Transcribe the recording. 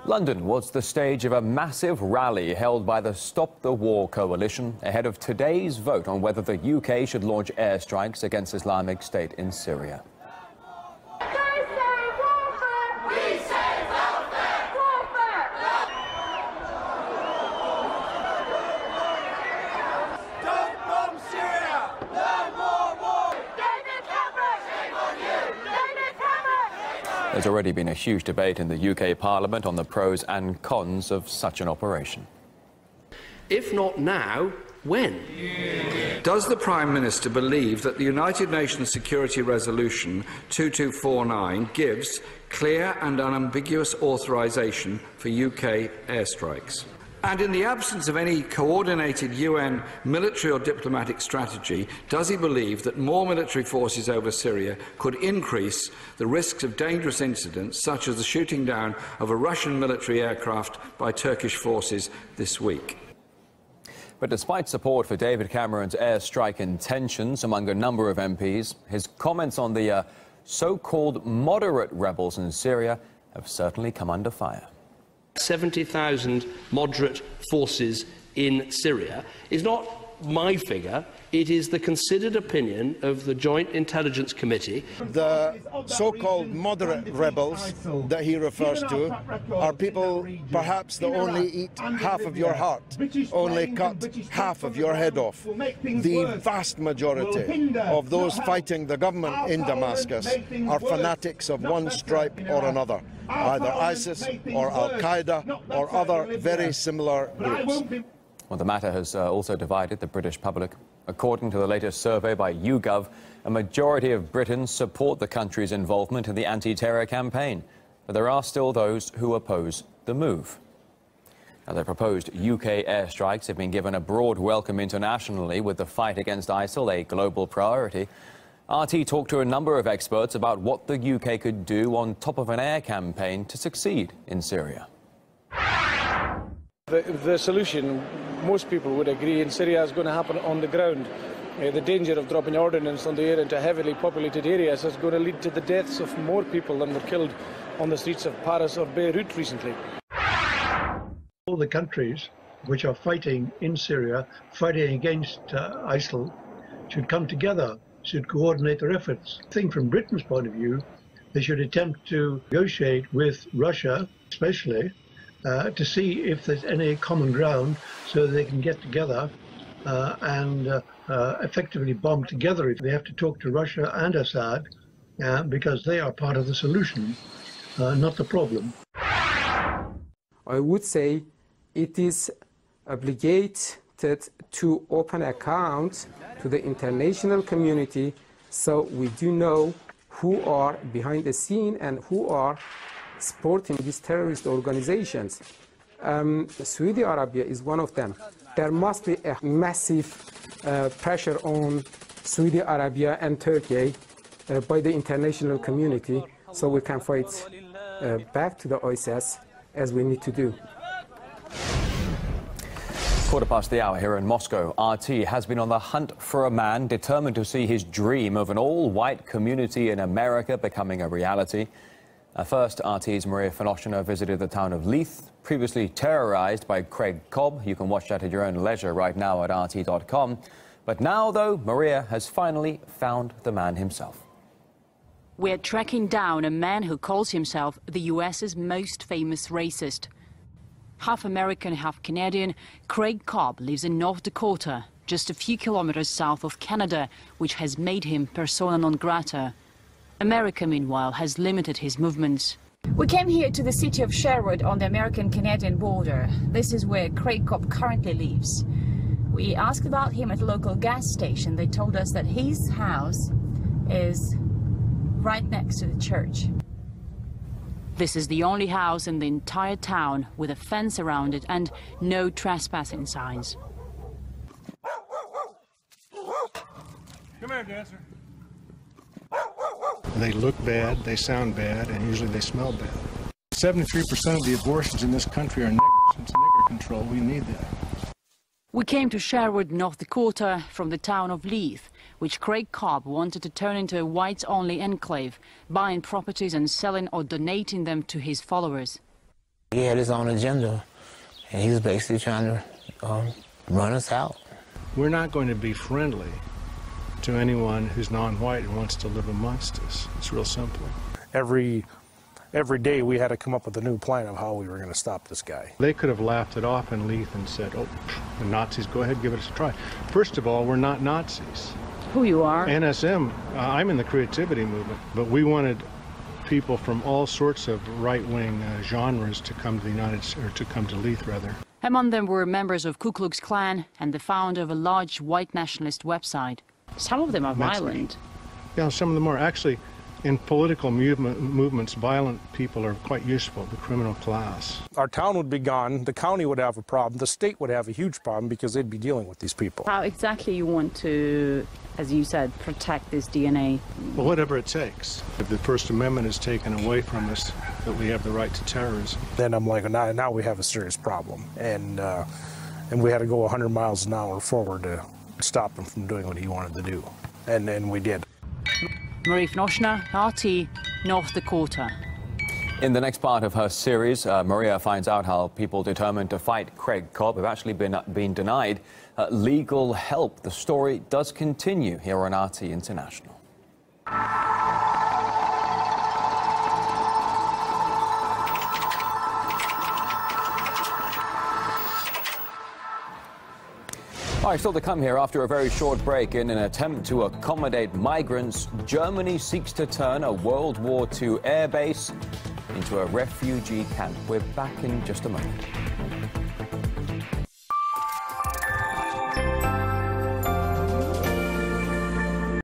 London was the stage of a massive rally held by the Stop the War coalition ahead of today's vote on whether the UK should launch airstrikes against Islamic State in Syria. There's already been a huge debate in the UK Parliament on the pros and cons of such an operation. If not now, when? Does the Prime Minister believe that the United Nations Security Resolution 2249 gives clear and unambiguous authorisation for UK airstrikes? And in the absence of any coordinated UN military or diplomatic strategy, does he believe that more military forces over Syria could increase the risks of dangerous incidents, such as the shooting down of a Russian military aircraft by Turkish forces this week? But despite support for David Cameron's airstrike intentions among a number of MPs, his comments on the so-called moderate rebels in Syria have certainly come under fire. 70,000 moderate forces in Syria is not my figure. It is the considered opinion of the Joint Intelligence Committee. The so-called moderate rebels that he refers to are people perhaps that only eat half of your heart, only cut half of your head off. The vast majority of those fighting the government in Damascus are fanatics of one stripe or another, either ISIS or Al-Qaeda or other very similar groups. Well, the matter has also divided the British public. According to the latest survey by YouGov, a majority of Britons support the country's involvement in the anti-terror campaign. But there are still those who oppose the move. Now, the proposed UK airstrikes have been given a broad welcome internationally, with the fight against ISIL a global priority. RT talked to a number of experts about what the UK could do on top of an air campaign to succeed in Syria. The solution, most people would agree, in Syria is going to happen on the ground. The danger of dropping ordnance on the air into heavily populated areas is going to lead to the deaths of more people than were killed on the streets of Paris or Beirut recently. All the countries which are fighting in Syria, fighting against ISIL, should come together, should coordinate their efforts. I think from Britain's point of view, they should attempt to negotiate with Russia, especially, to see if there's any common ground so they can get together and effectively bomb together. They have to talk to Russia and Assad because they are part of the solution, not the problem. I would say it is obligated to open accounts to the international community so we do know who are behind the scene and who are supporting these terrorist organizations. Saudi Arabia is one of them. There must be a massive pressure on Saudi Arabia and Turkey by the international community so we can fight back to the ISIS as we need to do. 1:15 here in Moscow. RT has been on the hunt for a man determined to see his dream of an all-white community in America becoming a reality. First, RT's Maria Finoshina visited the town of Leith, previously terrorized by Craig Cobb. You can watch that at your own leisure right now at RT.com. But now, though, Maria has finally found the man himself. We're tracking down a man who calls himself the US's most famous racist. Half American, half Canadian, Craig Cobb lives in North Dakota, just a few kilometers south of Canada, which has made him persona non grata. America, meanwhile, has limited his movements. We came here to the city of Sherwood on the American-Canadian border. This is where Craig Cobb currently lives. We asked about him at a local gas station. They told us that his house is right next to the church. This is the only house in the entire town with a fence around it and no trespassing signs. Come here, dancer. They look bad, they sound bad, and usually they smell bad. 73% of the abortions in this country are niggers. It's nigger control. We need that. We came to Sherwood, North Dakota, from the town of Leith, which Craig Cobb wanted to turn into a whites-only enclave, buying properties and selling or donating them to his followers. He had his own agenda, and he was basically trying to run us out. We're not going to be friendly to anyone who's non-white and wants to live amongst us. It's real simple. Every day we had to come up with a new plan of how we were going to stop this guy. They could have laughed it off in Leith and said, oh, the Nazis, go ahead, give it a try. First of all, we're not Nazis. Who you are? NSM, I'm in the creativity movement, but we wanted people from all sorts of right-wing genres to come to Leith, rather. Among them were members of Ku Klux Klan and the founder of a large white nationalist website. Some of them are violent. Yeah, some of them are. Actually, in political movements, violent people are quite useful, the criminal class. Our town would be gone, the county would have a problem, the state would have a huge problem because they'd be dealing with these people. How exactly you want to, as you said, protect this DNA? Well, whatever it takes. If the First Amendment is taken away from us, that we have the right to terrorism. Then I'm like, now we have a serious problem. And we had to go 100 miles an hour forward to stop him from doing what he wanted to do. And we did. Marie Finoshina, RT, North Dakota. In the next part of her series, Maria finds out how people determined to fight Craig Cobb have actually been denied legal help. The story does continue here on RT International. All right, still to come here after a very short break. In an attempt to accommodate migrants, Germany seeks to turn a World War II airbase into a refugee camp. We're back in just a moment.